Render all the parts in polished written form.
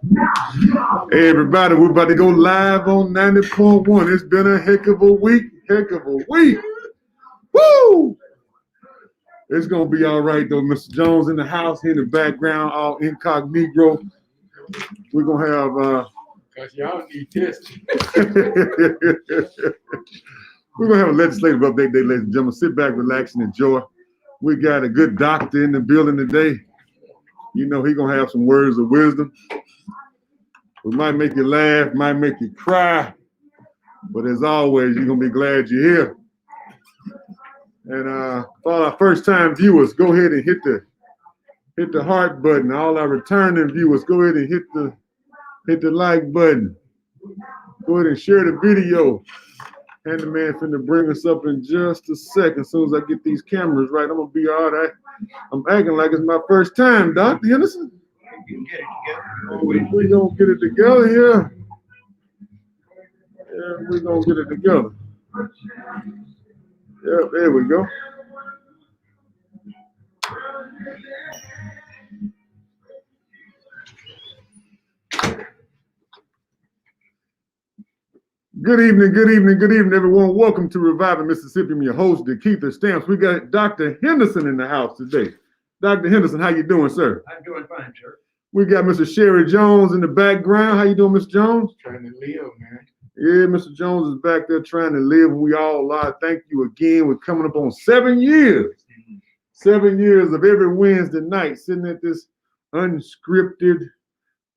Hey everybody, we're about to go live on 90.1. It's been a heck of a week. Woo! It's gonna be all right though. Mr. Jones in the house, here in the background, all incognito. We're gonna have Cause y'all need this. We're gonna have a legislative update today, ladies and gentlemen. Sit back, relax, and enjoy. We got a good doctor in the building today. You know he's gonna have some words of wisdom. We might make you laugh, might make you cry, but as always, you're gonna be glad you're here. And for all our first-time viewers, go ahead and hit the heart button. All our returning viewers, go ahead and hit the like button. Go ahead and share the video. And the man finna bring us up in just a second. As soon as I get these cameras right, I'm gonna be all right. I'm acting like it's my first time, Dr. Henderson. We're gonna get it together here. Yeah, we're gonna get it together. Yeah, there we go. Good evening, everyone. Welcome to Reviving Mississippi. I'm your host, DeKeither Stamps. We got Dr. Henderson in the house today. Dr. Henderson, how you doing, sir? I'm doing fine, sir. We got Mr. Sherry Jones in the background. How you doing, Mr. Jones? Trying to live, man. Yeah, Mr. Jones is back there trying to live. We all are. Thank you again. We're coming up on 7 years. 7 years of every Wednesday night sitting at this unscripted,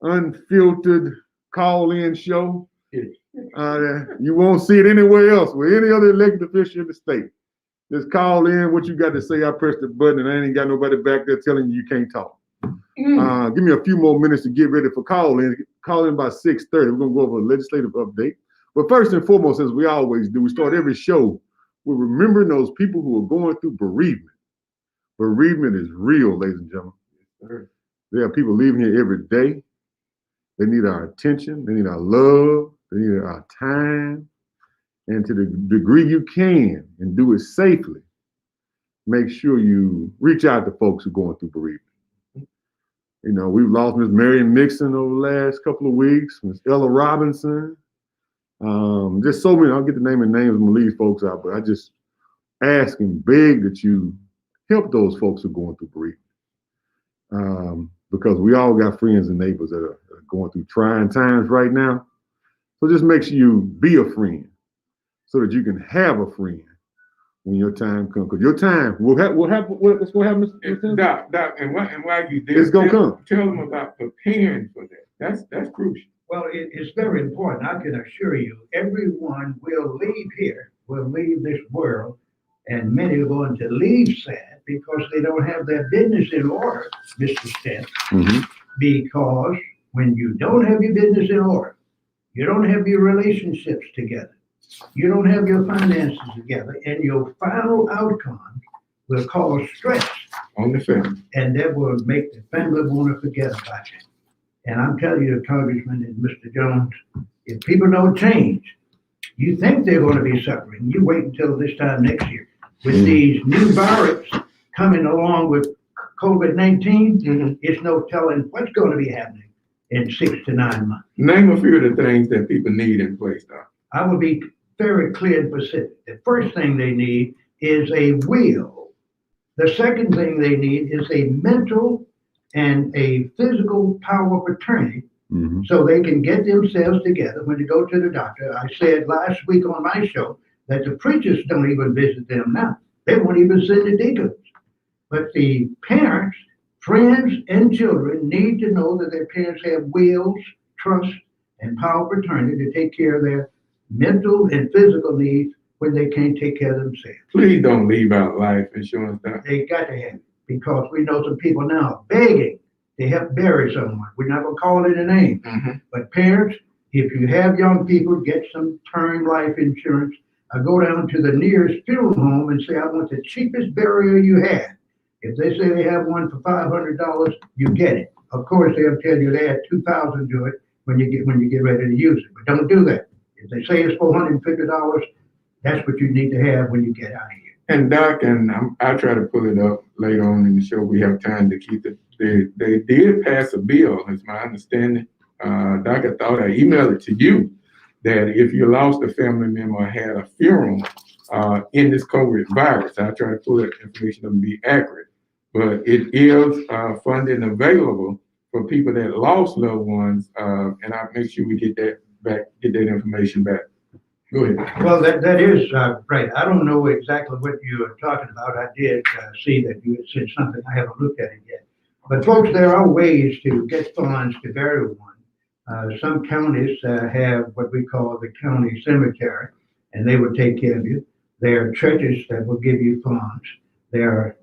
unfiltered call-in show. You won't see it anywhere else with any other elected official in the state. Just call in what you got to say. I press the button and I ain't got nobody back there telling you can't talk. Give me a few more minutes to get ready for call-in. Call in by 6:30. We're going to go over a legislative update. But first and foremost, as we always do, we start every show with remembering those people who are going through bereavement. Bereavement is real, ladies and gentlemen. There are people leaving here every day. They need our attention. They need our love. They need our time. And to the degree you can and do it safely, make sure you reach out to folks who are going through bereavement. You know, we've lost Miss Marion Nixon over the last couple of weeks, Miss Ella Robinson. Just so many, I'll get the name and names and leave folks out, but I just ask and beg that you help those folks who are going through bereavement. Because we all got friends and neighbors that are going through trying times right now. So just make sure you be a friend so that you can have a friend when your time comes. Because your time will happen. What's going to happen, Doc, and while you did, it's going to come. Tell them about preparing for that. That's crucial. Well, it's very important. I can assure you, everyone will leave here, will leave this world, and many are going to leave sad because they don't have their business in order, Mr. Stent. Mm-hmm. Because when you don't have your business in order, you don't have your relationships together, you don't have your finances together, and your final outcome will cause stress on the family. And that will make the family want to forget about you. And I'm telling you, Congressman and Mr. Jones, if people don't change, you think they're going to be suffering. You wait until this time next year. With these new virus coming along with COVID-19, it's no telling what's going to be happening in 6 to 9 months. Name a few of the things that people need in place, Doc. I will be very clear and specific. The first thing they need is a will. The second thing they need is a mental and a physical power of attorney, so they can get themselves together when they go to the doctor. I said last week on my show that the preachers don't even visit them now. They won't even send the deacons. But the parents, friends, and children need to know that their parents have wills, trust, and power of attorney to take care of their mental and physical needs when they can't take care of themselves. Please don't leave out life insurance, Doc. They got to have it, because we know some people now begging to help bury someone. We're not going to call it a name. But parents, if you have young people, get some term life insurance. Go down to the nearest funeral home and say, I want the cheapest burial you have. If they say they have one for $500, you get it. Of course, they'll tell you they add $2,000 to it when you get ready to use it. But don't do that. If they say it's $450, that's what you need to have when you get out of here. And Doc, and I'll try to pull it up later on in the show. We have time to keep it. They did pass a bill, is my understanding, Doc, I thought I emailed it to you that if you lost a family member or had a funeral in this COVID virus, I try to pull that information up and be accurate, but it is funding available for people that lost loved ones, and I'll make sure we get that back, get that information back. Go ahead. Well, that is right. I don't know exactly what you are talking about. I did see that you had said something. I haven't looked at it yet. But folks, there are ways to get funds to bury one. Some counties have what we call the county cemetery, and they will take care of you. There are churches that will give you funds. There are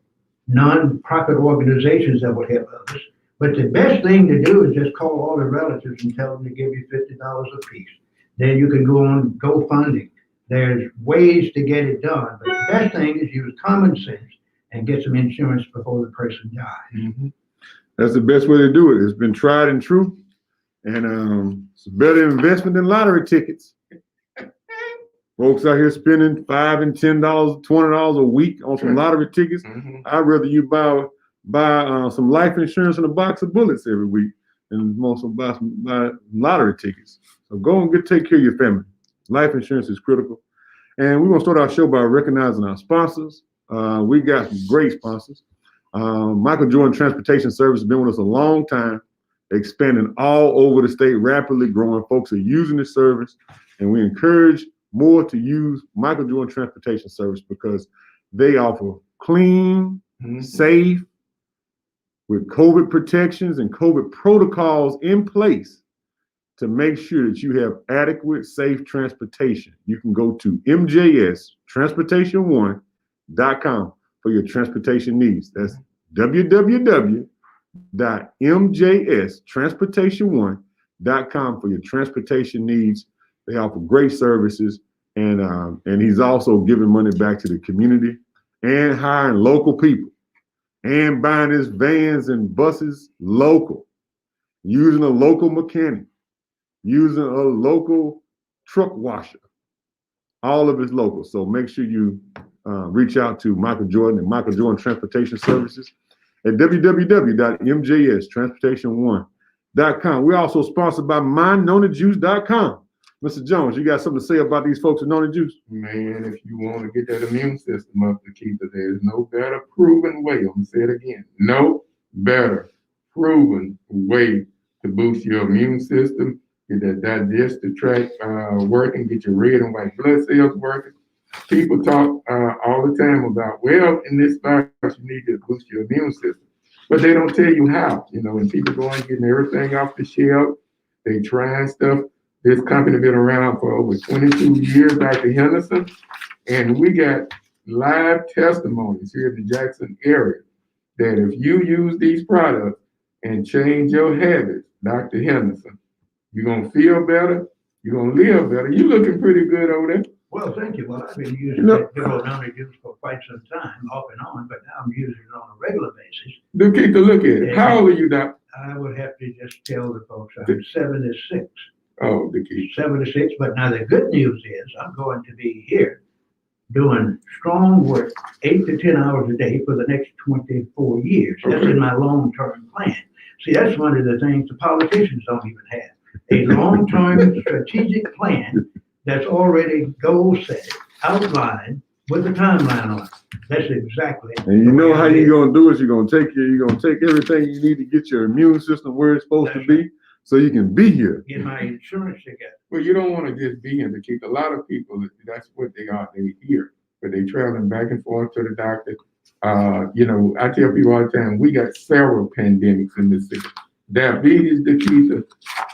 non-profit organizations that will help others. But the best thing to do is just call all the relatives and tell them to give you $50 a piece. Then you can go on GoFundMe. There's ways to get it done, but the best thing is use common sense and get some insurance before the person dies. Mm-hmm. That's the best way to do it. It's been tried and true, and it's a better investment than lottery tickets. Folks out here spending $5 and $10, $20 a week on some lottery tickets. Mm-hmm. I'd rather you buy some life insurance and a box of bullets every week than also buy lottery tickets. So go and take care of your family. Life insurance is critical. And we're going to start our show by recognizing our sponsors. We got some great sponsors. Michael Jordan Transportation Service has been with us a long time, expanding all over the state, rapidly growing. Folks are using the service, and we encourage more to use Michael Jordan Transportation Service because they offer clean, safe, with COVID protections and COVID protocols in place to make sure that you have adequate, safe transportation. You can go to mjstransportation1.com for your transportation needs. That's www.mjstransportation1.com for your transportation needs. They offer great services, and he's also giving money back to the community and hiring local people and buying his vans and buses local, using a local mechanic, using a local truck washer. All of it's local. So make sure you reach out to Michael Jordan and Michael Jordan Transportation Services at www.mjstransportation1.com. We're also sponsored by MyNoniJuice.com. Mr. Jones, you got something to say about these folks at Noni Juice? Man, if you want to get that immune system up, DeKeither, there's no better proven way. I'm going to say it again. No better proven way to boost your immune system, get that digestive tract working, get your red and white blood cells working. People talk all the time about, well, in this virus, you need to boost your immune system. But they don't tell you how. You know, when people go and getting everything off the shelf, they trying stuff. This company been around for over 22 years, Dr. Henderson, and we got live testimonies here in the Jackson area that if you use these products and change your habits, Dr. Henderson, you're going to feel better, you're going to live better. You're looking pretty good over there. Well, thank you. Well, I've been using that Noni Juice for quite some time, off and on, but now I'm using it on a regular basis. DeKeither, look at it. How old are you, Doc? I would have to just tell the folks I'm 76. Oh, DeKeither. 76, but now the good news is I'm going to be here doing strong work, 8 to 10 hours a day for the next 24 years. That's in my long-term plan. See, that's one of the things the politicians don't even have. A long-term strategic plan that's already goal set, outlined, with a timeline on it. That's exactly. And you know how you're gonna do it. You're gonna take everything you need to get your immune system where it's supposed to be, so you can be here. Get my insurance together. Well, you don't want to just be here, DeKeither. A lot of people, that's what they are. They here, but they traveling back and forth to the doctor. You know, I tell people all the time, we got several pandemics in this city. Diabetes, DeKeither,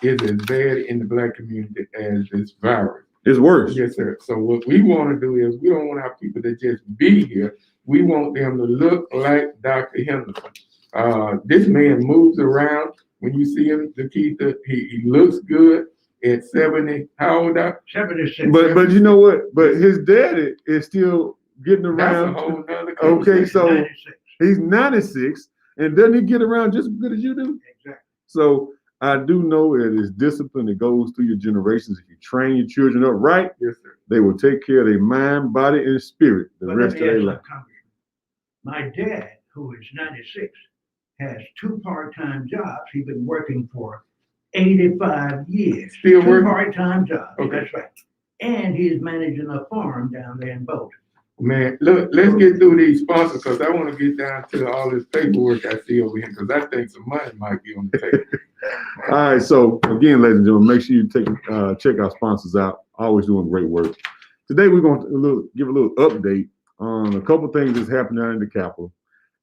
is as bad in the Black community as this virus. It's worse. Yes, sir. So what we want to do is we don't want our people to just be here. We want them to look like Dr. Henderson. This man moves around. When you see him, DeKeither, he looks good at 70. How old are you? 76. But you know what? But his daddy is still getting around. That's a whole nother Okay, so 96. he's 96, and doesn't he get around just as good as you do? Exactly. So I do know it is discipline that goes through your generations. If you train your children up right, yes, sir, they will take care of their mind, body, and spirit the rest of their life. My dad, who is 96, has 2 part-time jobs he's been working for 85 years. Still Two working? part-time jobs, Okay. that's right. And he's managing a farm down there in Bolton. Man, look, let's get through these sponsors because I want to get down to all this paperwork I see over here because I think some money might be on the table. All right, so again, ladies and gentlemen, make sure you check our sponsors out. Always doing great work. Today we're going to give a little update on a couple things that's happening out in the Capitol,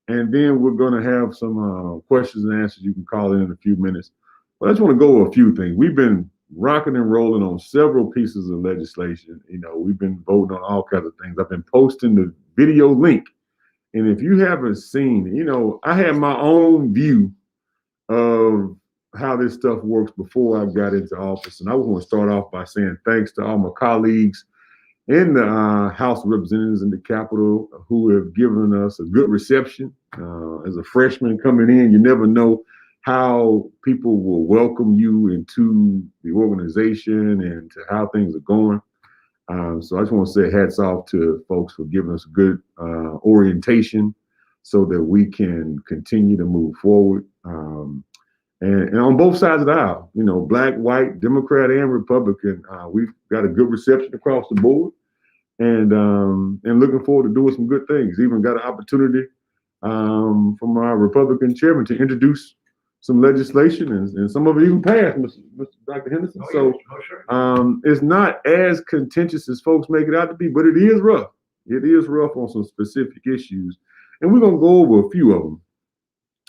and then we're going to have some questions and answers you can call in a few minutes. But I just want to go over a few things. We've been rocking and rolling on several pieces of legislation. You know, we've been voting on all kinds of things. I've been posting the video link, and if you haven't seen, you know, I had my own view of how this stuff works before I got into office. And I want to start off by saying thanks to all my colleagues in the House of Representatives in the Capitol who have given us a good reception. As a freshman coming in, you never know how people will welcome you into the organization and to how things are going. So I just want to say hats off to folks for giving us good orientation so that we can continue to move forward. And on both sides of the aisle, you know, black, white, Democrat, and Republican, we've got a good reception across the board, and looking forward to doing some good things. Even got an opportunity from our Republican chairman to introduce some legislation, and some of it even passed, Mr. Dr. Henderson. Oh, So yes. Oh, sure. it's not as contentious as folks make it out to be, but it is rough. It is rough on some specific issues, and we're gonna go over a few of them.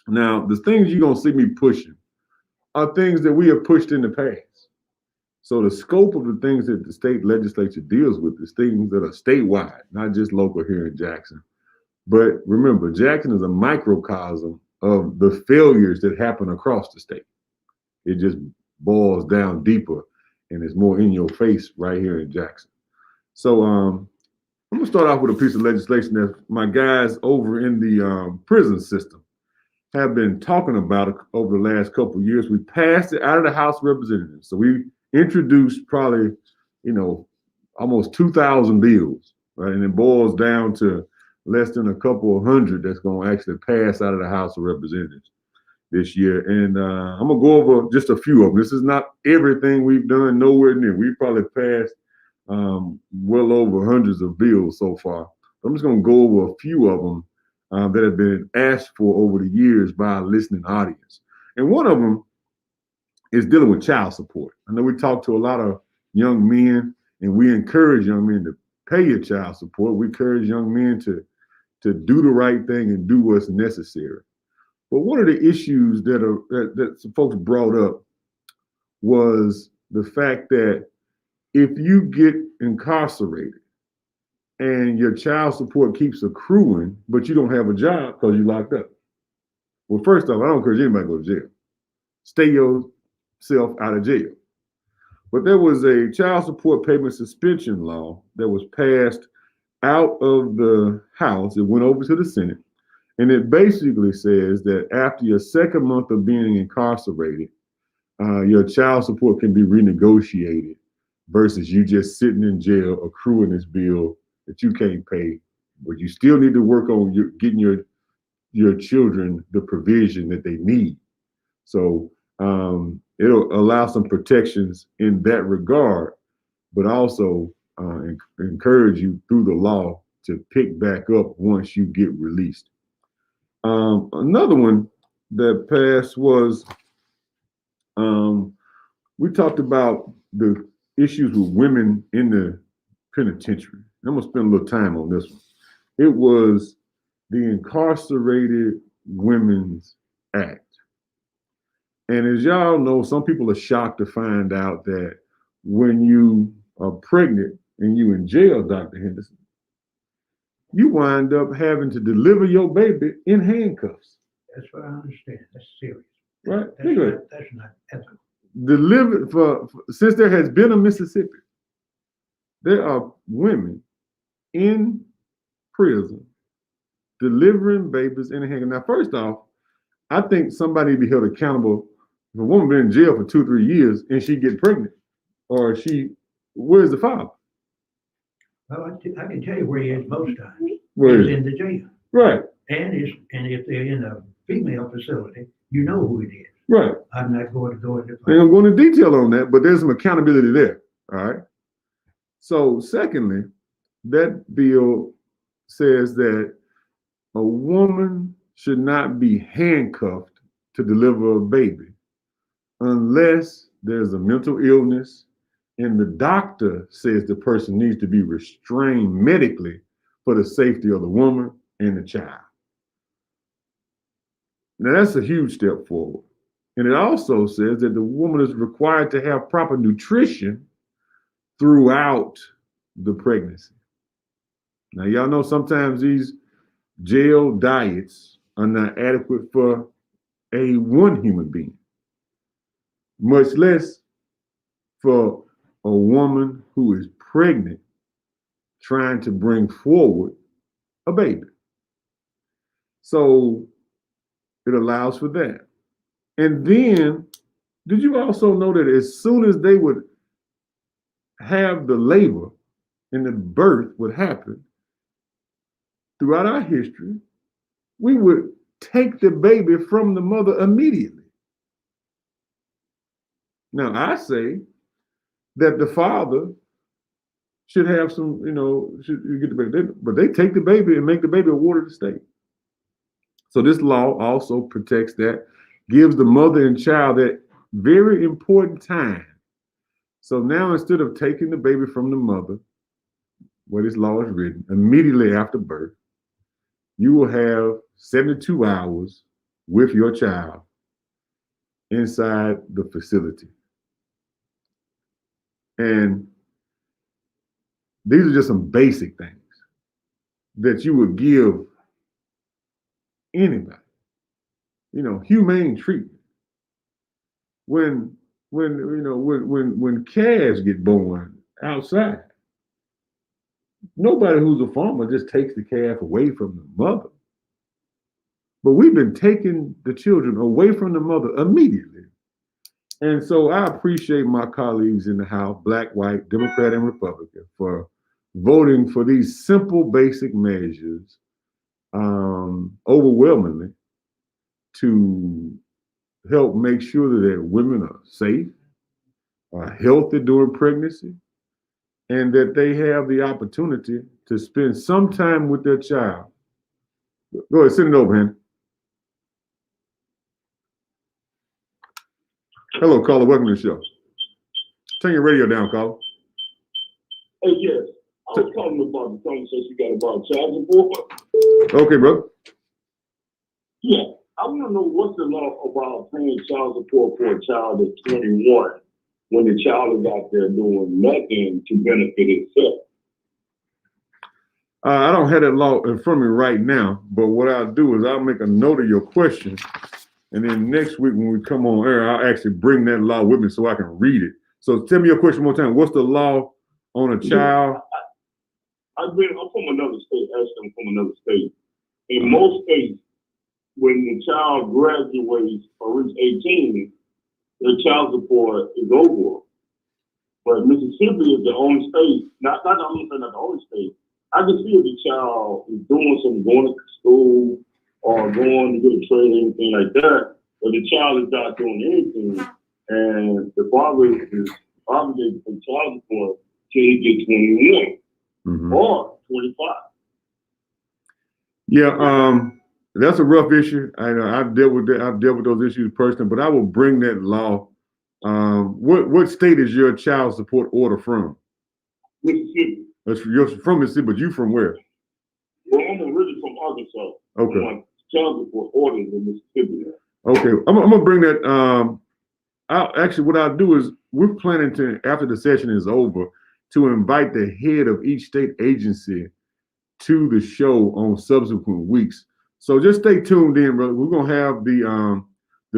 Now, the things you're gonna see me pushing are things that we have pushed in the past. So the scope of the things that the state legislature deals with is things that are statewide, not just local here in Jackson. But remember, Jackson is a microcosm of the failures that happen across the state. It just boils down deeper and is more in your face right here in Jackson. So I'm gonna start off with a piece of legislation that my guys over in the prison system have been talking about over the last couple of years. We passed it out of the House of Representatives. So we introduced probably, you know, almost 2,000 bills, right? And it boils down to less than a couple of hundred that's going to actually pass out of the House of Representatives this year. And I'm going to go over just a few of them. This is not everything we've done, nowhere near. We've probably passed well over hundreds of bills so far. I'm just going to go over a few of them that have been asked for over the years by our listening audience. And one of them is dealing with child support. I know we talk to a lot of young men, and we encourage young men to pay your child support. We encourage young men to do the right thing and do what's necessary. But one of the issues that some folks brought up was the fact that if you get incarcerated and your child support keeps accruing, but you don't have a job because you're locked up. Well, first off, I don't encourage anybody to go to jail. Stay yourself out of jail. But there was a child support payment suspension law that was passed out of the House. It went over to the Senate. And it basically says that after your second month of being incarcerated, your child support can be renegotiated versus you just sitting in jail accruing this bill that you can't pay, but you still need to work on getting your children the provision that they need. So it'll allow some protections in that regard, but also encourage you through the law to pick back up once you get released. Another one that passed was we talked about the issues with women in the penitentiary. I'm gonna spend a little time on this one. It was the Incarcerated Women's Act. And as y'all know, some people are shocked to find out that when you are pregnant and you in jail, Dr. Henderson, you wind up having to deliver your baby in handcuffs. That's what I understand. That's serious. Right? That's not ethical. Delivered since there has been a Mississippi, there are women in prison delivering babies in a handcuff. Now, first off, I think somebody be held accountable if a woman been in jail for 2-3 years and she get pregnant, or where's the father? Well, I can tell you where he is most times. Where He's is in the jail. Right. And if they're in a female facility, you know who it is. Right. I'm not going to go into. And I'm going into detail on that, but there's some accountability there. All right. So, secondly, that bill says that a woman should not be handcuffed to deliver a baby unless there's a mental illness and the doctor says the person needs to be restrained medically for the safety of the woman and the child. Now, that's a huge step forward. And it also says that the woman is required to have proper nutrition throughout the pregnancy. Now, y'all know sometimes these jail diets are not adequate for one human being, much less for a woman who is pregnant trying to bring forward a baby. So it allows for that. And then, did you also know that as soon as they would have the labor and the birth would happen, throughout our history, we would take the baby from the mother immediately. Now, I say that the father should have some, should get the baby, but they take the baby and make the baby a ward of the state. So this law also protects that, gives the mother and child that very important time. So now instead of taking the baby from the mother, where this law is written, immediately after birth, you will have 72 hours with your child inside the facility. And these are just some basic things that you would give anybody, humane treatment. When calves get born outside, nobody who's a farmer just takes the calf away from the mother. But we've been taking the children away from the mother immediately. And so I appreciate my colleagues in the House, Black, White, Democrat, and Republican, for voting for these simple, basic measures overwhelmingly to help make sure that women are safe, are healthy during pregnancy, and that they have the opportunity to spend some time with their child. Go ahead, send it over, Henry. Hello, caller. Welcome to the show. Turn your radio down, caller. Hey, yes. I was talking about the conversation you got about child support. Okay, brother. Yeah. I want to know what's the law about paying child support for a child that's 21 when the child is out there doing nothing to benefit itself. I don't have that law in front of me right now, but what I'll do is I'll make a note of your question, and then next week when we come on air, I'll actually bring that law with me so I can read it. So tell me your question one more time. What's the law on a child? I'm from another state, actually I'm from another state. In most states, when the child graduates or reaches 18, their child support is over. But Mississippi is the only state, not the only state. I can see if the child is doing something, going to school or going to get a trade or anything like that, but the child is not doing anything, and the father is obligated for child support till he gets 21 or 25. Yeah, that's a rough issue. I've dealt with that. I've dealt with those issues personally, but I will bring that law. What state is your child support order from? Mississippi. You're from Mississippi, but you from where? Well, I'm originally from Arkansas. Okay. My child support order is in Mississippi. Okay, I'm gonna bring that. What I'll do is we're planning to, after the session is over, to invite the head of each state agency to the show on subsequent weeks. So just stay tuned in, brother. We're gonna have the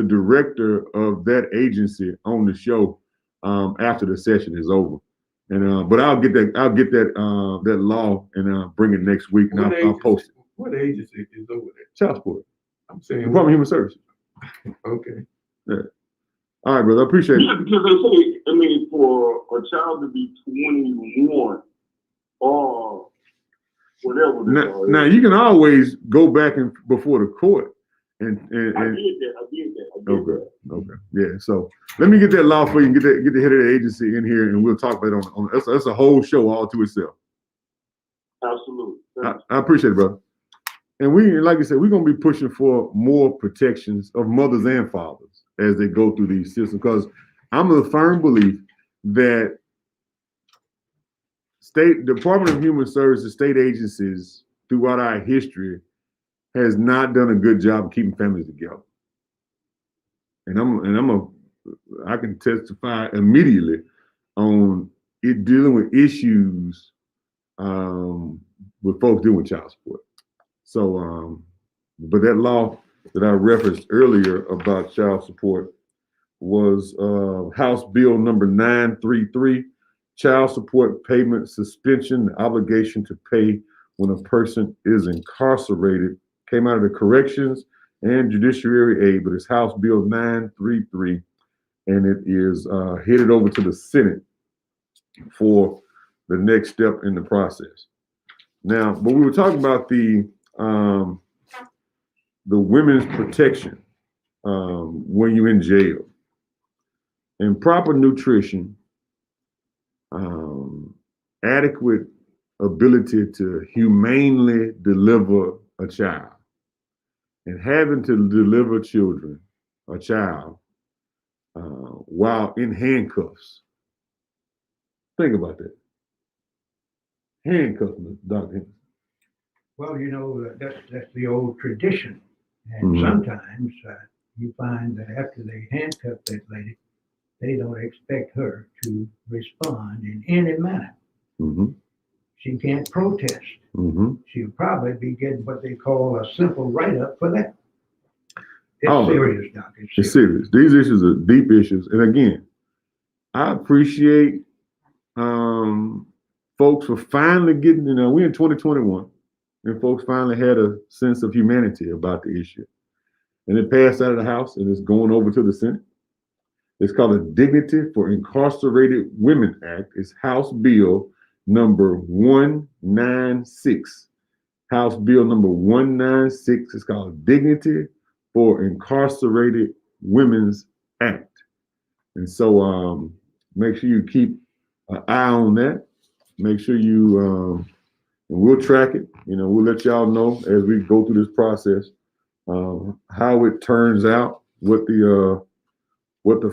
director of that agency on the show after the session is over. And but I'll get that law and bring it next week, and I'll post it. What agency is over there? Child support. I'm saying Department of Human Services. Okay. Yeah. All right, brother. I appreciate it. Yeah, because they say, for a child to be 21 or whatever. Now you can always go back and before the court And I did that. okay, yeah. So let me get that law for you and get the head of the agency in here, and we'll talk about it on that's a whole show all to itself. Absolutely. I appreciate it, brother. And we, like I said, we're gonna be pushing for more protections of mothers and fathers as they go through these systems, because I'm of the firm belief that State Department of Human Services, state agencies throughout our history has not done a good job of keeping families together. I can testify immediately on it dealing with issues with folks dealing with child support. So, but that law that I referenced earlier about child support was House Bill number 933, Child Support Payment Suspension, the obligation to pay when a person is incarcerated. Came out of the Corrections and Judiciary Aid, but it's House Bill 933, and it is headed over to the Senate for the next step in the process. Now, but we were talking about the women's protection when you're in jail, and proper nutrition, adequate ability to humanely deliver a child, and having to deliver a child while in handcuffs. Think about that. Handcuffs, Dr. Henderson. Well, that's the old tradition. And sometimes you find that after they handcuff that lady, they don't expect her to respond in any manner. She can't protest. She'll probably be getting what they call a simple write-up for that. It's serious, Doc. It's serious. These issues are deep issues. And again, I appreciate folks for finally getting, we're in 2021, and folks finally had a sense of humanity about the issue. And it passed out of the House, and it's going over to the Senate. It's called the Dignity for Incarcerated Women Act. It's House Bill number 196. House Bill number 196 is called Dignity for Incarcerated Women's Act. And so make sure you keep an eye on that. Make sure you, and we'll track it. We'll let y'all know as we go through this process how it turns out, what the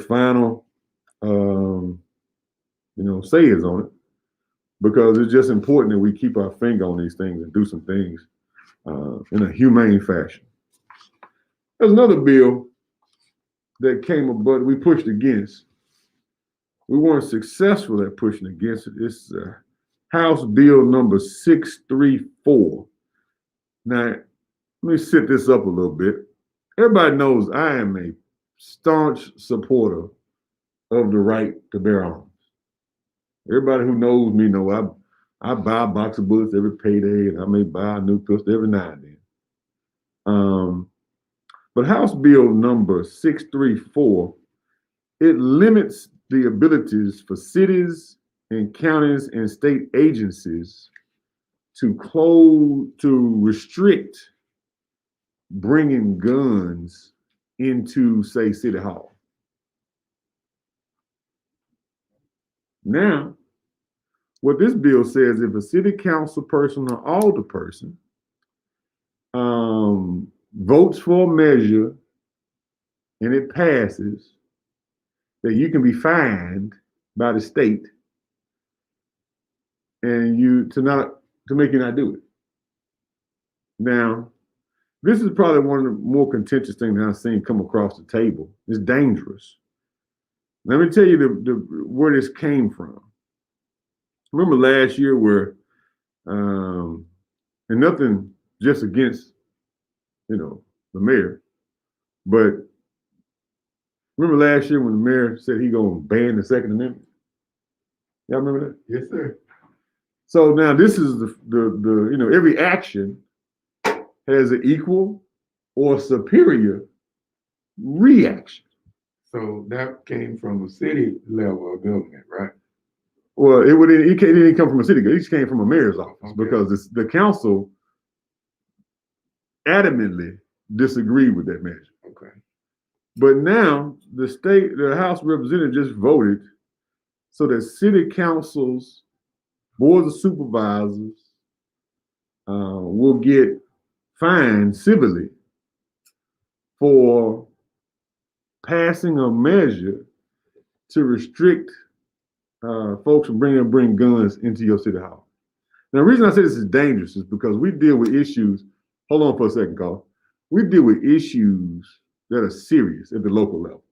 final say is on it, because it's just important that we keep our finger on these things and do some things in a humane fashion. There's another bill that came up, but we pushed against. We weren't successful at pushing against it. It's House Bill number 634. Now, let me set this up a little bit. Everybody knows I am a staunch supporter of the right to bear arms. Everybody who knows me know I buy a box of bullets every payday, and I may buy a new pistol every now and then. But House Bill number 634, it limits the abilities for cities and counties and state agencies to restrict bringing guns into, say, City Hall. Now, what this bill says, if a city council person or alder person votes for a measure and it passes, that you can be fined by the state and to make you not do it. Now, this is probably one of the more contentious things that I've seen come across the table. It's dangerous. Let me tell you where this came from. Remember last year where, and nothing just against, the mayor, but remember last year when the mayor said he gonna ban the Second Amendment? Y'all remember that? Yes, sir. So now this is the every action has an equal or superior reaction. So that came from a city level of government, right? Well, it didn't come from a city. It just came from a mayor's office, Okay. because the council adamantly disagreed with that measure. Okay. But now the House of Representatives just voted so that city councils, boards of supervisors will get fined civilly for passing a measure to restrict folks from bring guns into your city hall. Now, the reason I say this is dangerous is because we deal with issues. Hold on for a second, Carl. We deal with issues that are serious at the local level.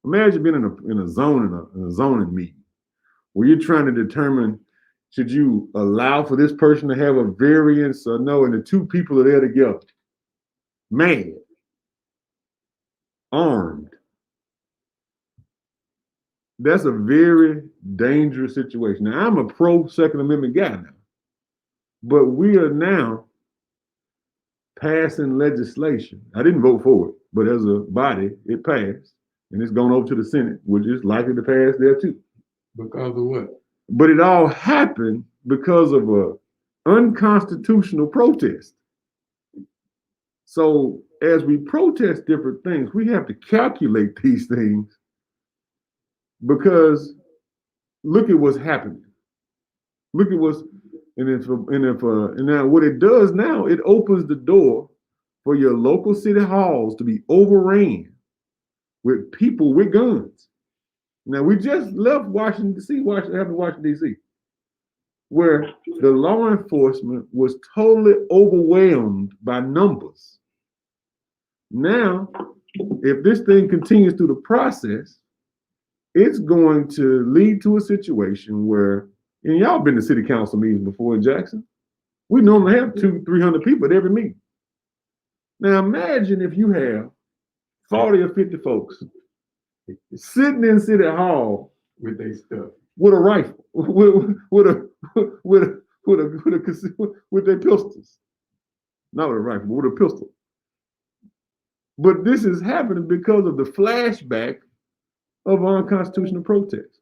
Imagine being in a zoning meeting where you're trying to determine, should you allow for this person to have a variance or no, and the two people are there together, mad, armed. That's a very dangerous situation. Now, I'm a pro Second Amendment guy now, but we are now passing legislation. I didn't vote for it, but as a body, it passed, and it's gone over to the Senate, which is likely to pass there too. Because of what? But it all happened because of a unconstitutional protest. So as we protest different things, we have to calculate these things, because look at what's happening. Look at what's and now what it does now, it opens the door for your local city halls to be overran with people with guns. Now, we just left Washington, D.C., where the law enforcement was totally overwhelmed by numbers. Now, if this thing continues through the process, it's going to lead to a situation where, and y'all been to city council meetings before in Jackson, we normally have 200-300 people at every meeting. Now, imagine if you have 40 or 50 folks sitting in City Hall With their stuff. with a rifle, with their pistols. Not with a rifle, but with a pistol. But this is happening because of the flashback of unconstitutional protest.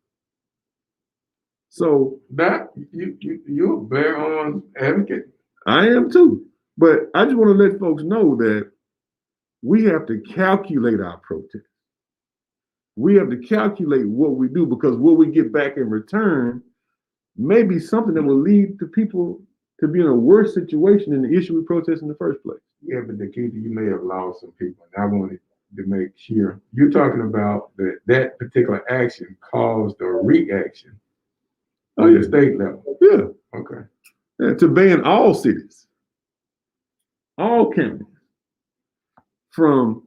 So That you're a bare arms advocate. I am too. But I just want to let folks know that we have to calculate our protest. We have to calculate what we do, because what we get back in return may be something that will lead to people to be in a worse situation than the issue we protest in the first place. Yeah, but DeKeither, you may have lost some people, and I wanted to make sure you're talking about that particular action caused a reaction on the state level. Yeah. Okay. Yeah, to ban all cities, all counties, from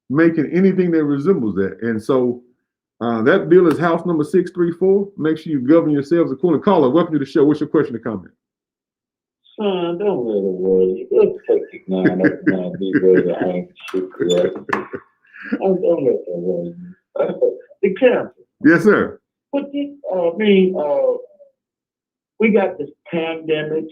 making anything that resembles that. And so that bill is House number 634. Make sure you govern yourselves accordingly. Caller, welcome to the show. What's your question or comment? Son, don't let it worry. Let's take it now. That's not be ready to hang shit correct. Don't let that worry. Be careful. Yes, sir. But we got this pandemic,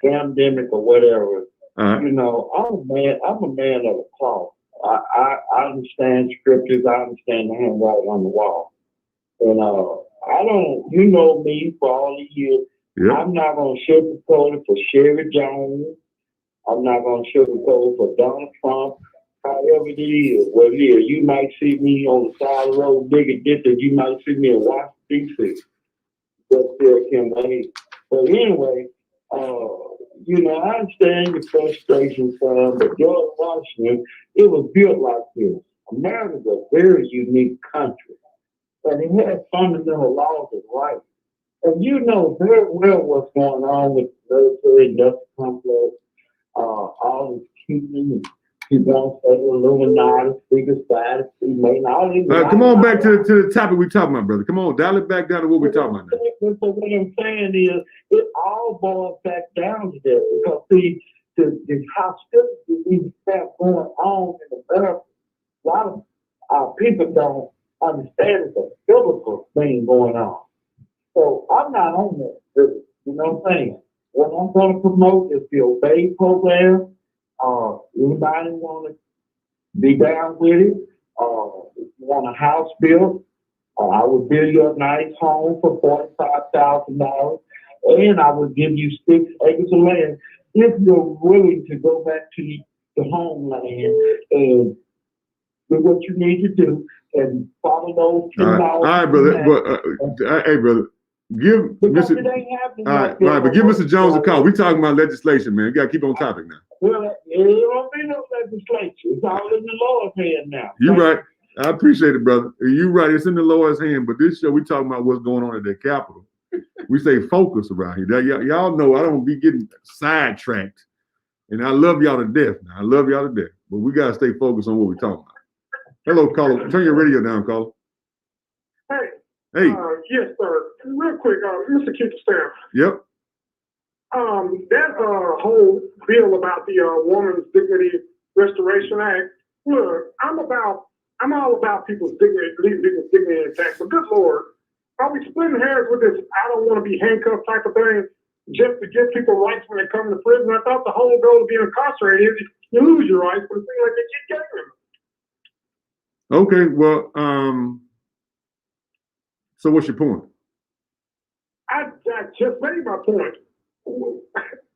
scamdemic, or whatever. You know, I'm a man of the cloth. I understand scriptures. I understand the handwriting on the wall. And I don't, you know me for all the years. Yep. I'm not going to sugarcoat it for Sherry Jones. I'm not going to sugarcoat it for Donald Trump. However it is, well, yeah, you might see me on the side of the road, bigger distance. You might see me in Washington, D.C. But still can't wait. But anyway, you know, I understand your frustration, son, but George Washington, it was built like this. America's a very unique country, and it has fundamental laws and rights. And you know very well what's going on with the military industrial complex, all this keeping, people don't say Illuminati, secret society, Freemason, all these. Come on back to the topic we're talking about, brother. Come on, dial it back down to what we're talking about now. So what I'm saying is, it all boils back down to this, because see, the hostility we have going on in America, a lot of our people don't understand it's a biblical thing going on. So I'm not on that, really, you know what I'm saying? What I'm going to promote is the Obey program. Anybody want to be down with it? If you want a house built, I would build you a nice home for $45,000, and I would give you 6 acres of land if you're willing to go back to the homeland and do what you need to do and follow those 10 All laws. right, brother. But, hey, brother, give Because Mr. it ain't happening. All right, like that all right, but give no Mr. Jones a more. call. We talking about legislation, man. You gotta keep on topic now. Well, it don't be no legislature. It's all in the Lord's hand now. You right. I appreciate it, brother. You right. It's in the Lord's hand. But this show, we talking about what's going on at the Capitol. We say focus around here. Y'all know I don't be getting sidetracked. And I love y'all to death. Now. I love y'all to death. But we gotta stay focused on what we're talking about. Hello, caller. Turn your radio down, caller. Hey. Hey. Yes, sir. Real quick, Mr. Keith. Yep. That whole bill about the Women's Dignity Restoration Act. Look, I'm all about people's dignity, leaving people's dignity intact. But good Lord, are we splitting hairs with this? I don't want to be handcuffed type of thing, just to give people rights when they come to prison. I thought the whole goal of being incarcerated is you lose your rights, but it seems like they keep getting them. Okay. Well, so what's your point? I just made my point.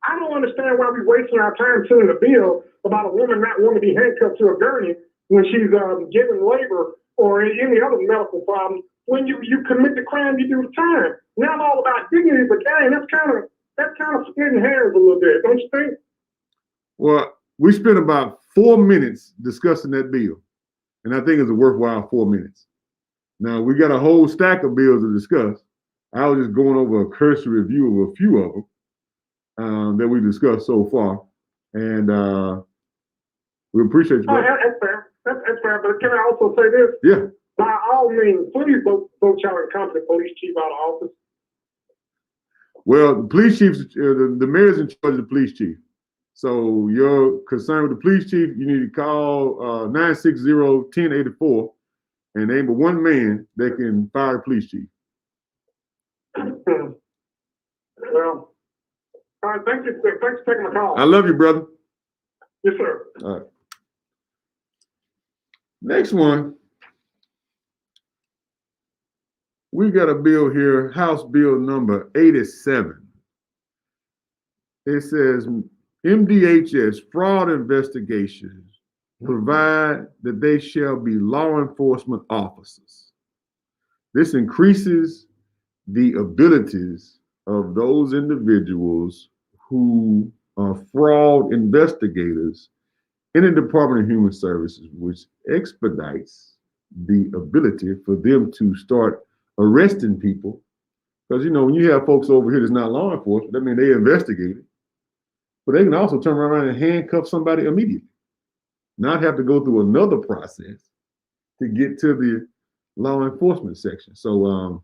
I don't understand why we're wasting our time sending a bill about a woman not wanting to be handcuffed to a gurney when she's giving labor or any other medical problem. When you commit the crime, you do the time. Now I'm all about dignity, but dang, that's kind of splitting hairs a little bit, don't you think? Well, we spent about 4 minutes discussing that bill, and I think it's a worthwhile 4 minutes. Now we got a whole stack of bills to discuss. I was just going over a cursory review of a few of them that we discussed so far, and we appreciate you. Oh, that's fair. That's fair. But can I also say this? Yeah. By all means, please vote y'all incompetent police chief out of office. Well, the police chief, the mayor's in charge of the police chief. So you're concerned with the police chief, you need to call 960-1084 and name but one man that can fire the police chief. Well, all right, thanks for taking my call. I love you, brother. Yes, sir. All right. Next one. We got a bill here, House Bill number 87. It says MDHS fraud investigations provide that they shall be law enforcement officers. This increases the abilities of those individuals who are fraud investigators in the Department of Human Services, which expedites the ability for them to start arresting people. Because, you know, when you have folks over here that's not law enforcement, that means they investigated. But they can also turn around and handcuff somebody immediately, not have to go through another process to get to the law enforcement section. So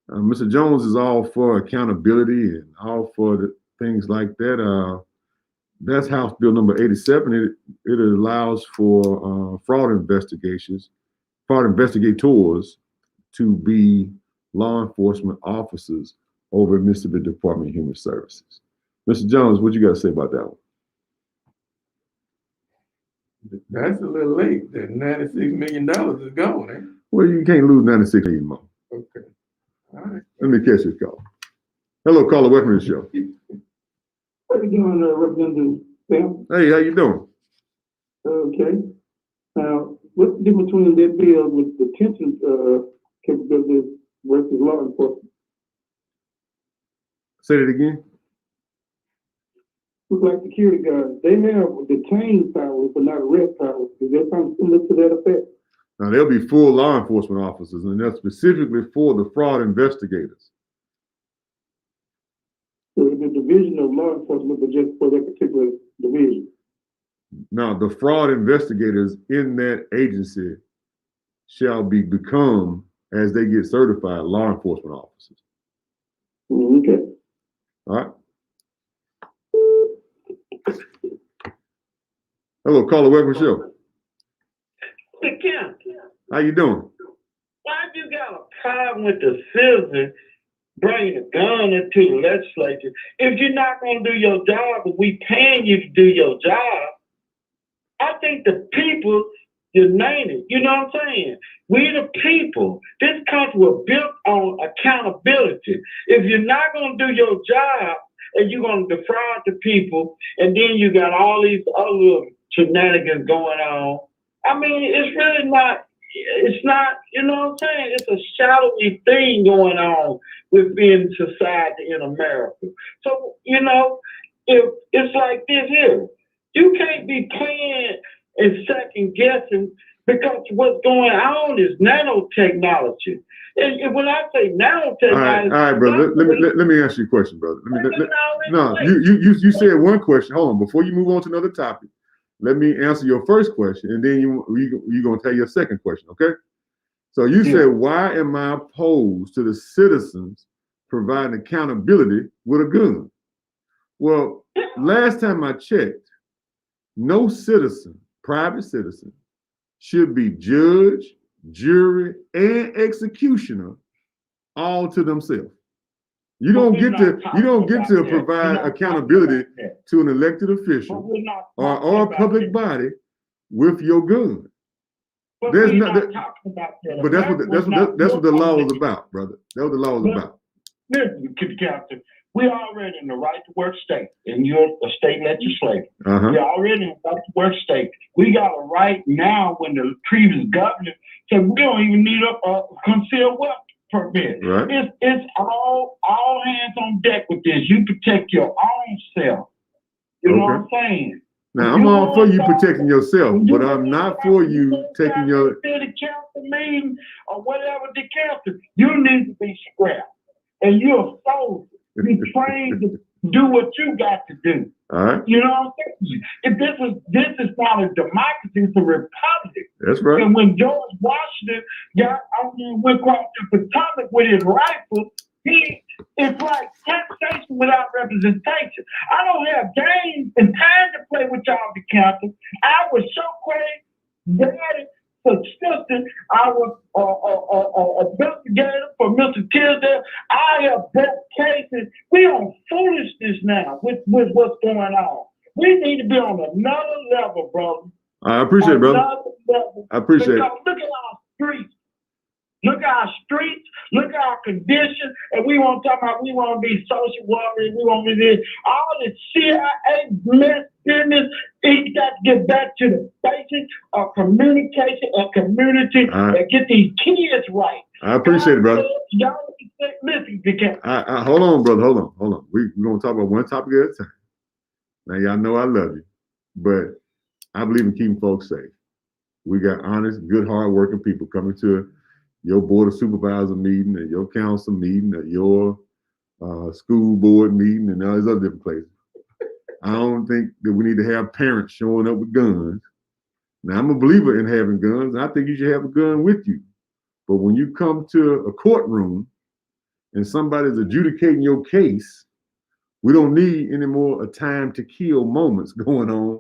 Mr. Jones is all for accountability and all for the things like that. That's House Bill number 87. It allows for fraud investigators to be law enforcement officers over at Mississippi Department of Human Services. Mr. Jones, what you got to say about that one? That's a little late. That $96 million is gone, eh? Well, you can't lose 96 million more. Okay. All right. Let me catch this call. Hello, caller. Welcome to the show. What are you doing, Representative Sam? Hey, how you doing? Okay. Now, what's the difference between that bill with detention capabilities versus law enforcement? Say that again. Look like security guards. They have detained powers, but not arrest powers. Is there something similar to that effect? Now, they'll be full law enforcement officers, and they're specifically for the fraud investigators. So it's a division of law enforcement, but just for that particular division. Now, the fraud investigators in that agency shall become, as they get certified, law enforcement officers. Okay. All right. Hello, caller. Welcome to the show. Kim, How you doing? why you got a problem with the citizen bringing a gun into the legislature? If you're not going to do your job, but we paying you to do your job, I think the people united. You know what I'm saying? We the people. This country was built on accountability. If you're not going to do your job and you're going to defraud the people, and then you got all these other shenanigans going on. I mean, it's really not. It's not. You know what I'm saying? It's a shadowy thing going on within society in America. So you know, if it's like this here, you can't be playing and second guessing because what's going on is nanotechnology. And when I say nanotechnology, all right, brother. Let me ask you a question, brother. You said one question. Hold on, before you move on to another topic, let me answer your first question, and then you're gonna tell your second question, okay? So you said, why am I opposed to the citizens providing accountability with a gun? Well, last time I checked, no citizen, private citizen, should be judge, jury, and executioner all to themselves. You don't get to provide accountability to an elected official or a public body with your gun. But There's we're not not, talking about that. but that's what the law is about, brother. That's what the law is about. Listen, Captain, we're already in the right to work state, and you're a state legislator. Uh-huh. We're already in the right to work state. We got a right now when the previous governor said we don't even need a concealed weapon permit. Right. It's all hands on deck with this. You protect your own self. You know what I'm saying? Now, I'm all for you protecting yourself, but I'm not for you taking your city council meeting or whatever DeKeither. You need to be scrapped, and you're a soldier. Be trained to do what you got to do. All right. You know what I'm saying? If this is not a democracy, it's a republic. That's right. And when George Washington went across the Potomac with his rifle, it's like taxation without representation. I don't have games and time to play with y'all, the council. I was so crazy, daddy, consistent. I was investigator for Mr. Tisdale. I have both cases. We on foolishness now with what's going on. We need to be on another level, brother. I appreciate it, brother. I appreciate it. Look at our streets. Look at our streets, look at our condition, and we want to talk about we want to be social workers, we want to be this. All this CIA business, it got to get back to the basics of communication and community and get these kids right. I appreciate it, brother. Y'all listen, hold on, brother, hold on. We're going to talk about one topic at a time. Now, y'all know I love you, but I believe in keeping folks safe. We got honest, good, hard-working people coming to your board of supervisor meeting, or your council meeting, or your school board meeting, and all these other different places. I don't think that we need to have parents showing up with guns. Now, I'm a believer in having guns, and I think you should have a gun with you. But when you come to a courtroom and somebody's adjudicating your case, we don't need any more time to kill moments going on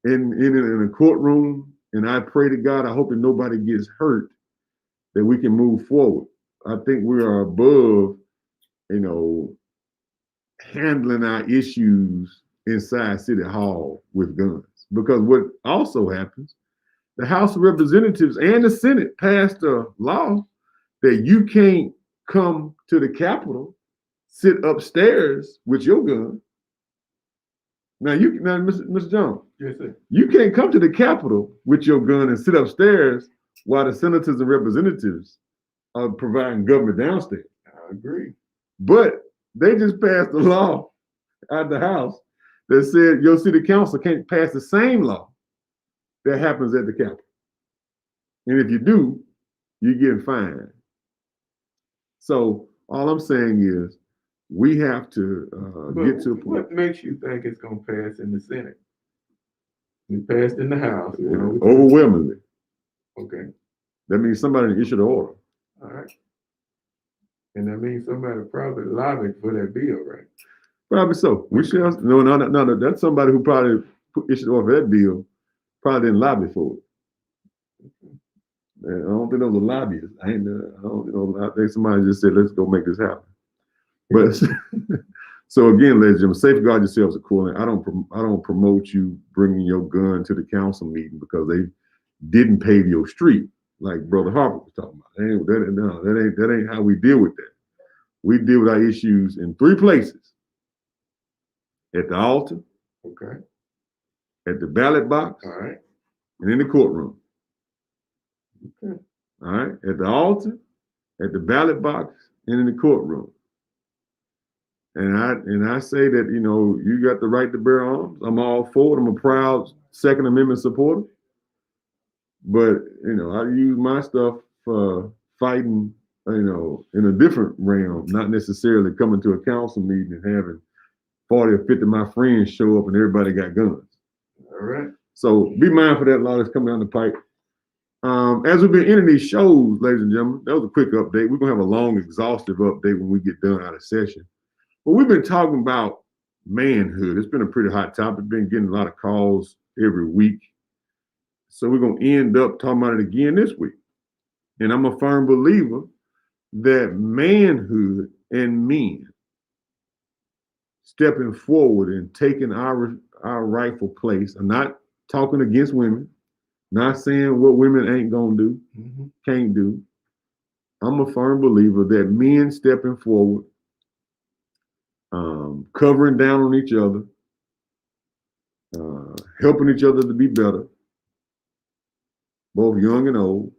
in a courtroom. And I pray to God, I hope that nobody gets hurt, that we can move forward. I think we are above, handling our issues inside City Hall with guns. Because what also happens, the House of Representatives and the Senate passed a law that you can't come to the Capitol, sit upstairs with your gun. Now, Mr. Jones, yes, sir. You can't come to the Capitol with your gun and sit upstairs while the senators and representatives are providing government downstairs. I agree. But they just passed a law at the House that said your city council can't pass the same law that happens at the Capitol. And if you do, you get fined. So all I'm saying is we have to get to a point. What makes you think it's going to pass in the Senate? It passed in the House. Overwhelmingly. Okay. That means somebody issued an order. All right. And that means somebody probably lobbied for that bill, right? Probably so. We should. No. That's somebody who probably issued an order for that bill. Probably didn't lobby for it. I don't think those were lobbyists. I think somebody just said, "Let's go make this happen." But so again, ladies and gentlemen, safeguard yourselves accordingly. I don't promote you bringing your gun to the council meeting because they didn't pave your street, like Brother Harper was talking about. That ain't how we deal with that. We deal with our issues in 3 places: at the altar, okay, at the ballot box, All right. and in the courtroom. Okay. All right, at the altar, at the ballot box, and in the courtroom. And I say that, you know, you got the right to bear arms. I'm all for it. I'm a proud Second Amendment supporter. But, you know, I use my stuff for fighting, you know, in a different realm, not necessarily coming to a council meeting and having 40 or 50 of my friends show up and everybody got guns. All right. So be mindful of that law that's coming down the pipe. As we've been ending these shows, ladies and gentlemen, that was a quick update. We're going to have a long, exhaustive update when we get done out of session. But we've been talking about manhood. It's been a pretty hot topic. Been getting a lot of calls every week. So we're going to end up talking about it again this week. And I'm a firm believer that manhood and men stepping forward and taking our rightful place. I'm not talking against women, not saying what women ain't going to do, can't do. I'm a firm believer that men stepping forward, covering down on each other, helping each other to be better, both young and old,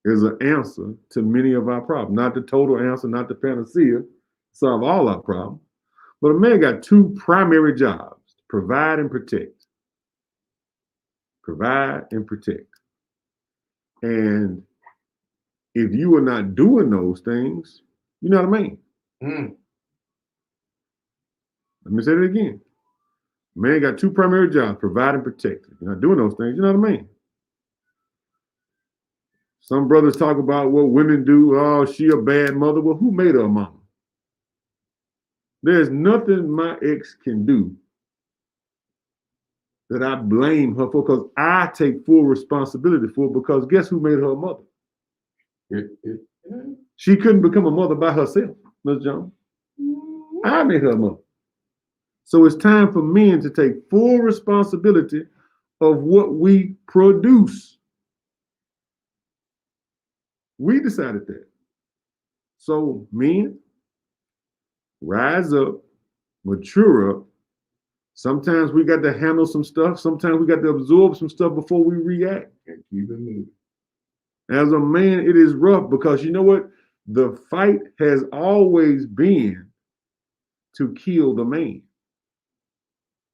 is an answer to many of our problems. Not the total answer, not the panacea, solve all our problems. But a man got two primary jobs: provide and protect. Provide and protect. And if you are not doing those things, you're not a man. Let me say that again. Man got two primary jobs: provide and protect. If you're not doing those things, you're not a man. Some brothers talk about what women do. Oh, she a bad mother. Well, who made her a mama? There's nothing my ex can do that I blame her for, because I take full responsibility for it, because guess who made her a mother? She couldn't become a mother by herself, Ms. Jones. I made her a mother. So it's time for men to take full responsibility of what we produce. We decided that. So men, rise up, mature up. Sometimes we got to handle some stuff. Sometimes we got to absorb some stuff before we react. And keep it moving. As a man, it is rough, because you know what? The fight has always been to kill the man.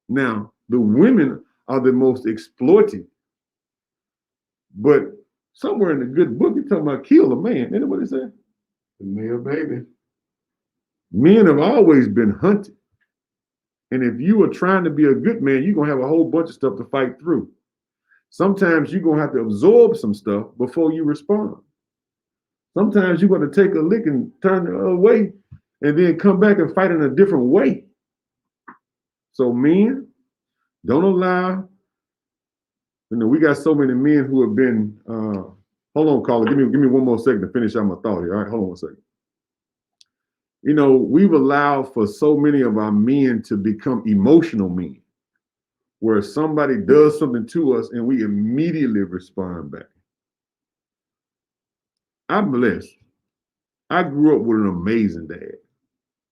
Now, the women are the most exploited. But somewhere in the good book, you're talking about kill a man. Isn't that what it said? The male baby. Men have always been hunted. And if you are trying to be a good man, you're going to have a whole bunch of stuff to fight through. Sometimes you're going to have to absorb some stuff before you respond. Sometimes you're going to take a lick and turn away and then come back and fight in a different way. So men, don't allow, you know, we got so many men who have been, hold on, caller, give me one more second to finish out my thought here. All right, hold on one second. You know, we've allowed for so many of our men to become emotional men, where somebody does something to us and we immediately respond back. I'm blessed. I grew up with an amazing dad.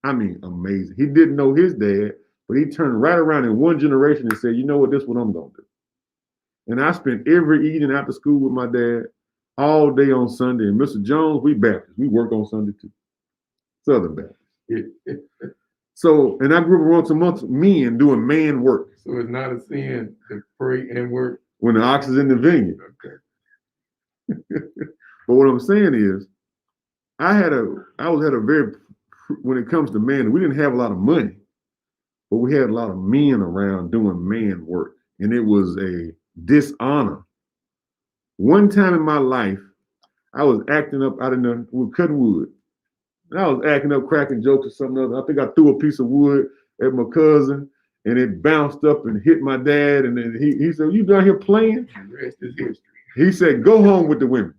I mean, amazing. He didn't know his dad, but he turned right around in one generation and said, you know what, this is what I'm going to do. And I spent every evening after school with my dad, all day on Sunday. And Mr. Jones, we Baptist. We work on Sunday too. Southern Baptist. So, and I grew up amongst men doing man work. So it's not a sin to pray and work when the ox is in the vineyard. Okay. But what I'm saying is, when it comes to man, we didn't have a lot of money, but we had a lot of men around doing man work. And it was a dishonor. One time in my life, I was acting up out in the cutting wood. And I was acting up, cracking jokes or something else. I think I threw a piece of wood at my cousin, and it bounced up and hit my dad. And then he said, "You down here playing?" The rest is history. He said, "Go home with the women."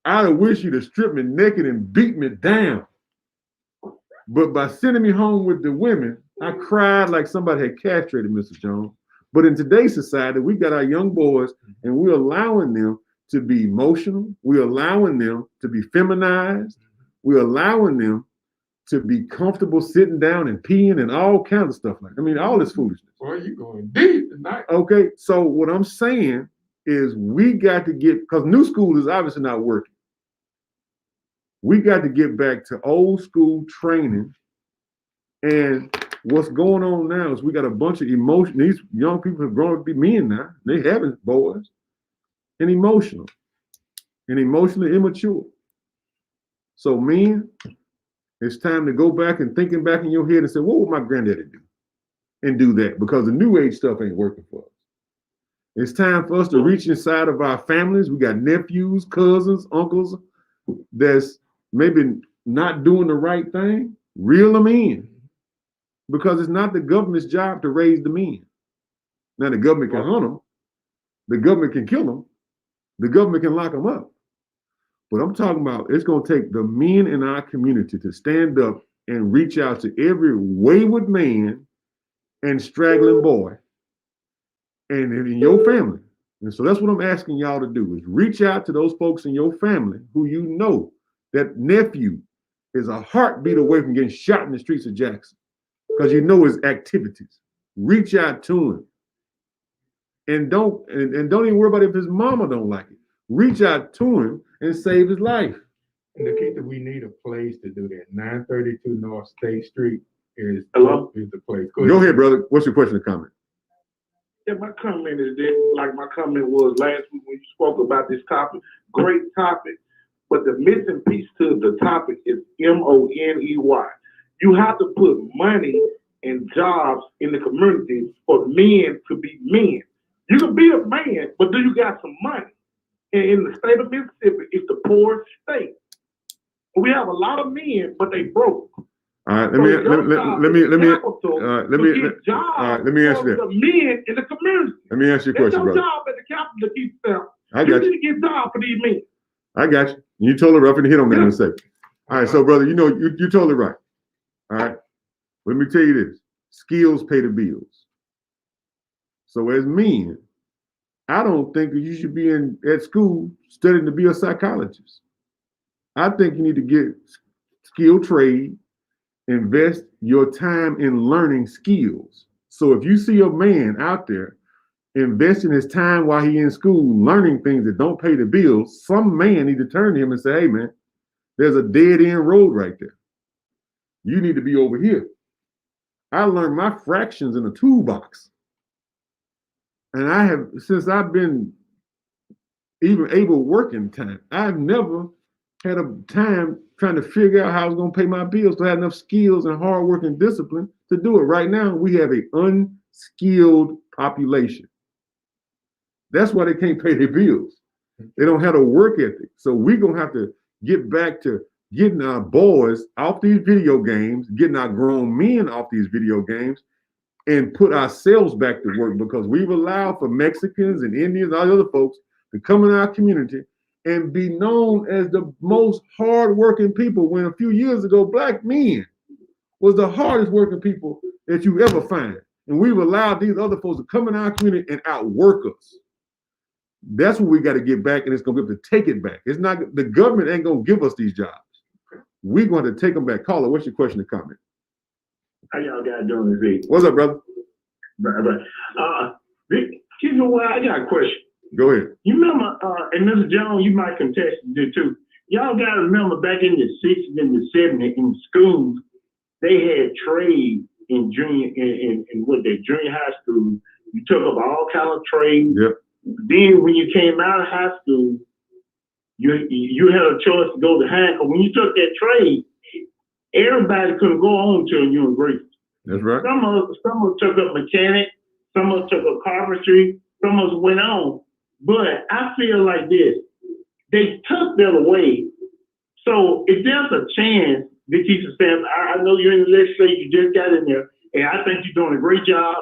I'd have wished you'd have stripped me naked and beat me down. But by sending me home with the women, I cried like somebody had castrated Mr. Jones. But in today's society, we got our young boys, and we're allowing them to be emotional. We're allowing them to be feminized. We're allowing them to be comfortable sitting down and peeing and all kinds of stuff like that. I mean, all this foolishness. Boy, you going deep tonight. Okay, so what I'm saying is we got to get, because new school is obviously not working. We got to get back to old school training. And what's going on now is we got a bunch of emotion. These young people have grown up to be men now. They haven't, boys. And emotionally immature. So men, it's time to go back and thinking back in your head and say, what would my granddaddy do? And do that, because the new age stuff ain't working for us. It's time for us to reach inside of our families. We got nephews, cousins, uncles that's maybe not doing the right thing. Reel them in, because it's not the government's job to raise the men. Now the government can hunt them, the government can kill them, the government can lock them up. But I'm talking about, it's going to take the men in our community to stand up and reach out to every wayward man and straggling boy and in your family. And so that's what I'm asking y'all to do, is reach out to those folks in your family who you know that nephew is a heartbeat away from getting shot in the streets of Jackson, because you know his activities. Reach out to him. And don't even worry about if his mama don't like it. Reach out to him and save his life. And DeKeither, we need a place to do that. 932 North State Street is the place. Go ahead, brother. What's your question or comment? Yeah, my comment is this, like my comment was last week when you spoke about this topic. Great topic, but the missing piece to the topic is MONEY. You have to put money and jobs in the community for men to be men. You can be a man, but do you got some money? In the state of Mississippi, it's the poorest state. We have a lot of men, but they broke. All right, let me ask you that. The men in the community. Let me ask you a question, brother. It's your job at the capital to keep them. I got you. Need to get jobs for these men. I got you. You totally rough and hit on that in a second. All right, so brother, you know you're totally right. All right, let me tell you this: skills pay the bills. So as men, I don't think that you should be at school studying to be a psychologist. I think you need to get skilled trade, invest your time in learning skills. So if you see a man out there investing his time while he's in school, learning things that don't pay the bills, some man need to turn to him and say, hey man, there's a dead end road right there. You need to be over here. I learned my fractions in a toolbox. And I have, since I've been even able working time, I've never had a time trying to figure out how I was going to pay my bills, to have enough skills and hard work and discipline to do it. Right now, we have an unskilled population. That's why they can't pay their bills. They don't have a work ethic. So we're going to have to get back to getting our boys off these video games, getting our grown men off these video games, and put ourselves back to work, because we've allowed for Mexicans and Indians and all the other folks to come in our community and be known as the most hardworking people, when a few years ago, black men was the hardest working people that you ever find. And we've allowed these other folks to come in our community and outwork us. That's what we got to get back, and it's going to be able to take it back. It's not, the government ain't going to give us these jobs. We're going to take them back. Caller, what's your question or comment? How y'all guys doing this week? What's up, brother? You know what? I got a question. Go ahead. You remember, and Mr. Jones, you might contest it too. Y'all got to remember back in the 60s and the 70s in schools, they had trade in junior high school. You took up all kind of trades. Yep. Then when you came out of high school, you had a choice to go to high school. When you took that trade, everybody couldn't go on to a university. That's right. Some of us took up mechanic, some of us took up carpentry, some of us went on. But I feel like this, they took that away. So if there's a chance, DeKeither says, I know you're in the legislature, you just got in there, and I think you're doing a great job.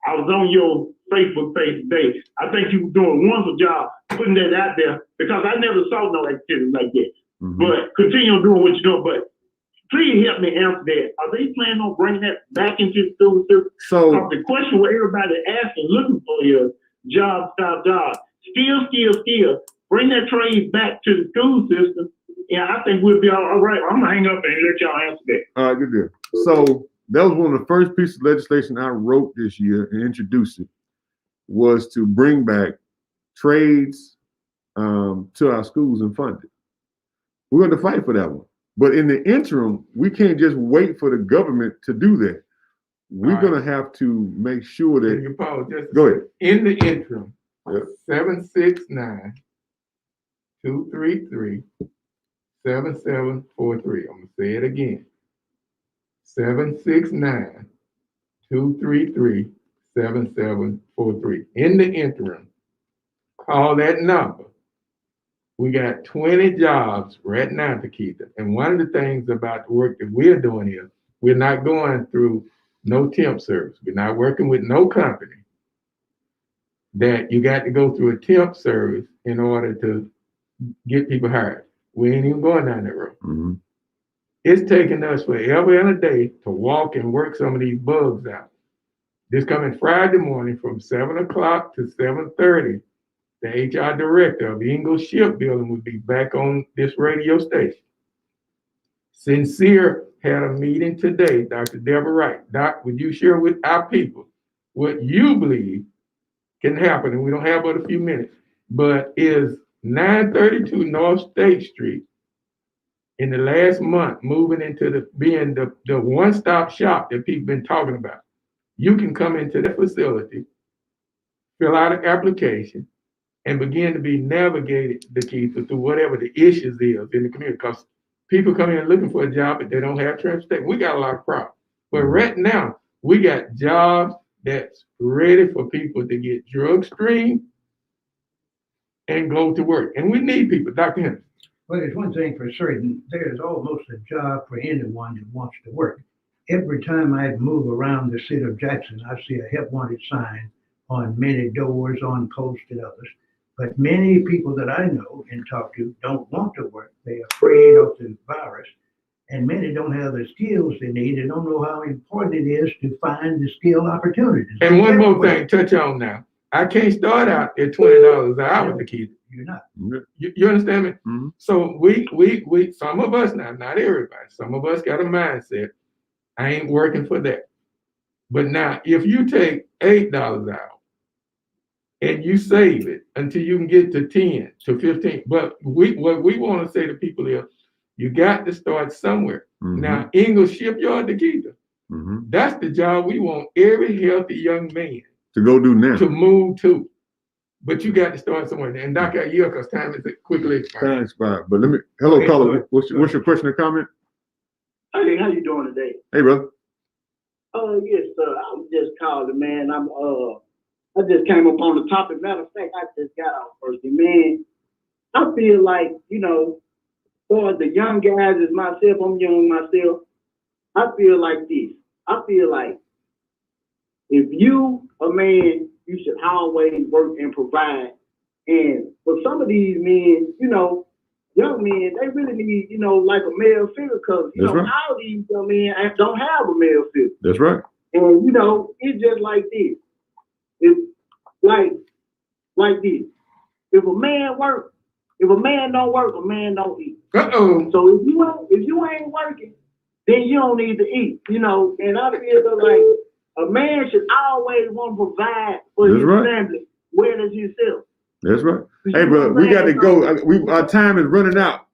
I was on your Facebook page today. I think you were doing a wonderful job putting that out there, because I never saw no activity like that. Mm-hmm. But continue doing what you're doing. But please help me answer that. Are they planning on bringing that back into the school system? So the question what everybody asking, looking for is job, skill. Bring that trade back to the school system Yeah, I think we'll be all right. I'm gonna hang up and let y'all answer that. All right, good deal. So that was one of the first pieces of legislation I wrote this year and introduced it, was to bring back trades to our schools and fund it. We're going to fight for that one. But in the interim, we can't just wait for the government to do that. We're going to have to make sure that. Can you pause just Go ahead. in the interim? Yep. 769-233-7743. I'm gonna say it again. 769-233-7743. In the interim, call that number. We got 20 jobs right now, DeKeither. And one of the things about the work that we're doing here, we're not going through no temp service. We're not working with no company that you got to go through a temp service in order to get people hired. We ain't even going down that road. Mm-hmm. It's taking us forever and a day to walk and work some of these bugs out. This coming Friday morning from 7 o'clock to 7:30, the HR director of Ingalls Shipbuilding will be back on this radio station. Sincere had a meeting today, Dr. Deborah Wright. Doc, would you share with our people what you believe can happen? And we don't have but a few minutes, but is 932 North State Street in the last month moving into being the one-stop shop that people been talking about. You can come into the facility, fill out an application, and begin to be navigated, DeKeither, through whatever the issues is in the community. Because people come in looking for a job, but they don't have transportation. We got a lot of problems. But right now, we got jobs that's ready for people to get drug screened and go to work. And we need people. Dr. Henderson. Well, there's one thing for certain. There's almost a job for anyone that wants to work. Every time I move around the city of Jackson, I see a help wanted sign on many doors, on posts and others. But many people that I know and talk to don't want to work. They're afraid of the virus. And many don't have the skills they need and don't know how important it is to find the skill opportunities. And one more thing, touch on now. I can't start out at $20 an hour, DeKeither. You're not. You understand me? Mm-hmm. So we some of us now, not everybody, some of us got a mindset, I ain't working for that. But now, if you take $8 an hour and you save it until you can get to 10 to 15, but what we want to say to people is, you got to start somewhere. Mm-hmm. Now, Ingalls Shipyard, DeKeither, that's the job we want every healthy young man to go do now. To move to. But you got to start somewhere. And Dr. Yield, because time is quickly expired. Time expired. But hello, Okay, caller. What's your question or comment? Hey, how you doing today? Hey, brother. Yes, sir. I was just calling, man. I just came up on the topic. Matter of fact, I just got off first. And man, I feel like, for the young guys as myself, I'm young myself, I feel like this. I feel like if you a man, you should always work and provide. And for some of these men, young men, they really need, like a male figure, because, right. All these young men don't have a male figure. That's right. And, it's just like this. It's like this. If a man don't work, a man don't eat. Uh-oh. So if you ain't working, then you don't need to eat, and I feel like a man should always want to provide for his family, where does himself. That's right. Hey, brother, we got to go. Our time is running out.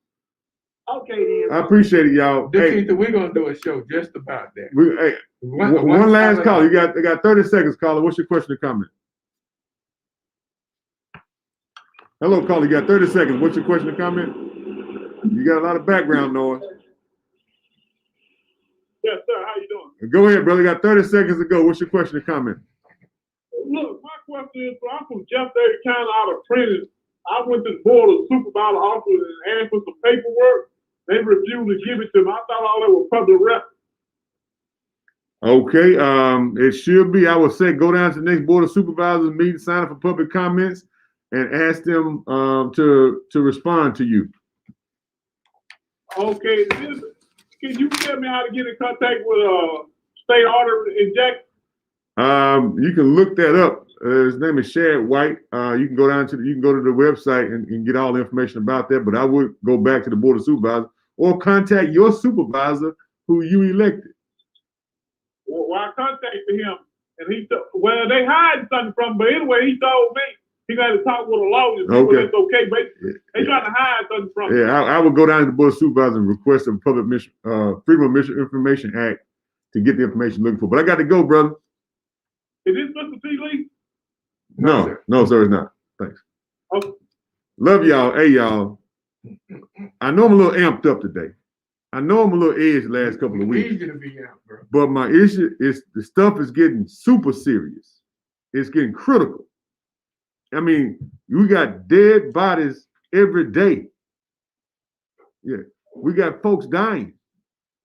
Okay, then. I appreciate it, y'all. DeKeither, we're going to do a show just about that. One last call. You got 30 seconds, caller. What's your question or comment? Hello, caller. You got 30 seconds. What's your question or comment? You got a lot of background noise. Yes, sir. How you doing? Go ahead, brother. You got 30 seconds to go. What's your question or comment? Look, my question is, I'm from Jeff Davis County out of Prentice. I went to the board of supervisor office and asked for some paperwork. They refused to give it to me. I thought all that was public record. Okay, it should be. I would say go down to the next board of supervisors meeting, sign up for public comments, and ask them to respond to you. Okay, can you tell me how to get in contact with state auditor in Jackson? You can look that up. His name is Shad White. You can go to the website and get all the information about that. But I would go back to the board of supervisors or contact your supervisor who you elected. Well, I contacted him, and he told, well, they hide something from him, but anyway, he told me he got to talk with a lawyer. Okay. That's okay, basically. They trying to hide something from him. Yeah, I would go down to the board of supervisors and request a Freedom of Information Act to get the information looking for. But I got to go, brother. Is this Mr. T. Lee? No, sir, it's not. Thanks. Okay. Love y'all. Hey, y'all. I know I'm a little amped up today. I know I'm a little edged the last couple of weeks. Easy to be out, bro. But my issue is the stuff is getting super serious. It's getting critical. I mean, we got dead bodies every day. Yeah, we got folks dying.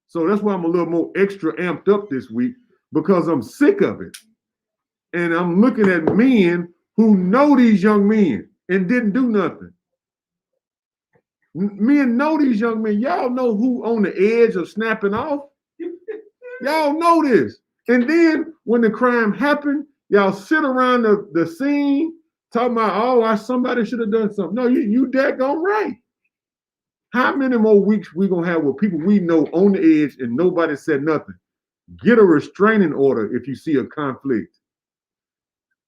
So that's why I'm a little more extra amped up this week, because I'm sick of it. And I'm looking at men who know these young men and didn't do nothing. Men know these young men. Y'all know who on the edge of snapping off. Y'all know this. And then when the crime happened, y'all sit around the scene talking about, oh, somebody should have done something. No, you daggone right. How many more weeks we gonna have with people we know on the edge and nobody said nothing? Get a restraining order if you see a conflict.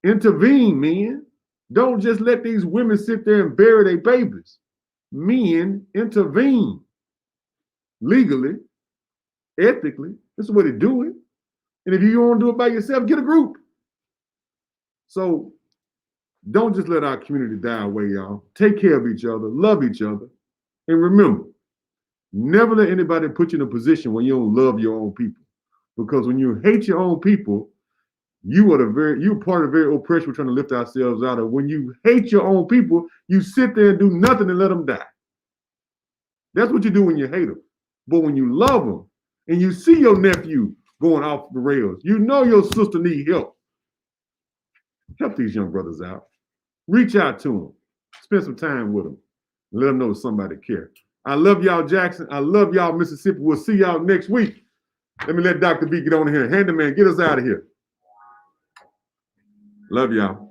Intervene, men. Don't just let these women sit there and bury their babies. Men, intervene. Legally, ethically. This is what they do it. And if you don't want to do it by yourself, get a group. So don't just let our community die away, y'all. Take care of each other, love each other. And remember, never let anybody put you in a position where you don't love your own people. Because when you hate your own people, you're part of the very oppression we're trying to lift ourselves out of. When you hate your own people, you sit there and do nothing and let them die. That's what you do when you hate them. But when you love them and you see your nephew going off the rails, you know your sister need help. Help these young brothers out. Reach out to them. Spend some time with them. Let them know somebody cares. I love y'all, Jackson. I love y'all, Mississippi. We'll see y'all next week. Let me let Dr. B get on here. Handyman, get us out of here. Love y'all.